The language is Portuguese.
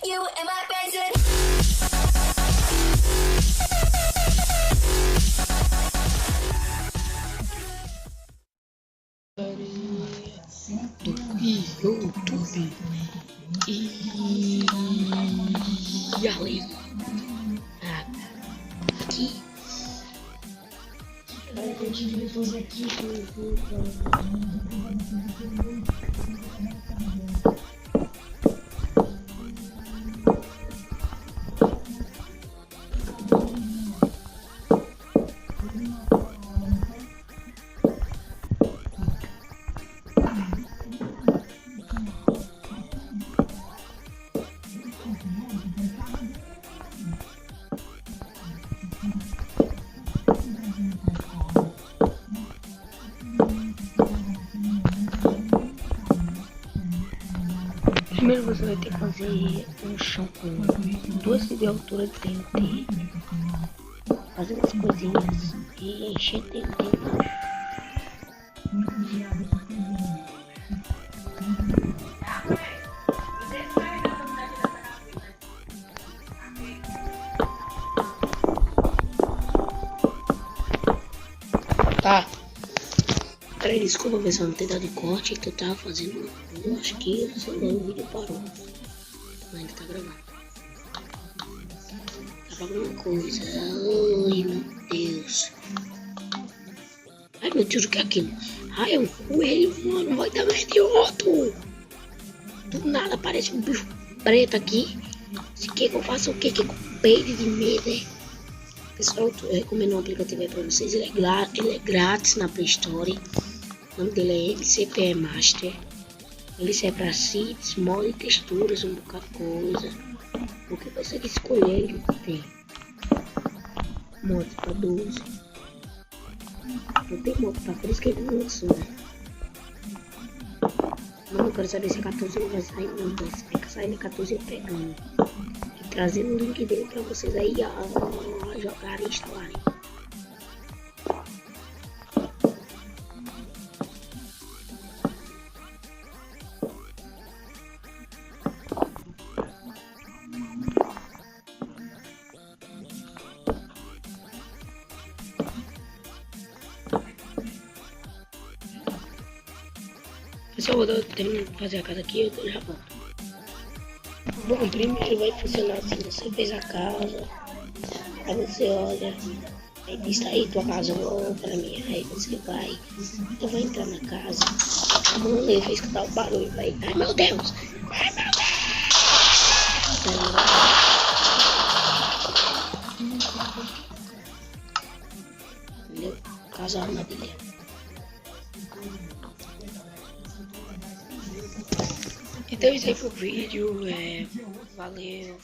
You and my basic. Do YouTube e além aqui primeiro você vai ter que fazer um chão com 2 de altura de TNT, fazer umas coisinhas e encher de TNT. Tá. Peraí, desculpa ver se eu não tenho dado corte que eu tava fazendo. Eu acho que o vídeo parou. Mas ainda tá gravando. Tá pra alguma coisa. Ai meu Deus. Ai meu Deus, o que é aquilo? Ai, é um coelho, mano. Vai dar medioto. Do nada aparece um bicho preto aqui. Se quer que eu faça o quê? Que eu peide de medo, hein? Pessoal, eu recomendo um aplicativo aí pra vocês. Ele é grátis na Play Store. O nome dele é MCP Master. Ele serve pra seeds, mod, texturas, um bocado de coisa. O que você quer escolher, ele tem. Mods pra 12. Não tem mod pra 3 que ele não lançou, né? Não, eu quero saber se 14 não vai sair, não. Mas tem que sair no 14 eu pegando. E trazendo o link dele pra vocês aí jogarem e instalarem. Pessoal, vou terminar de fazer a casa aqui, eu já volto. Bom, primeiro vai funcionar assim, você fez a casa, aí você olha, aí diz, aí tua casa volta pra mim, aí você vai entrar na casa, a mão dele vai escutar o barulho, vai, ai meu Deus, ai meu Deus, entendeu? Casa armadilha. Então isso aí foi o vídeo, valeu.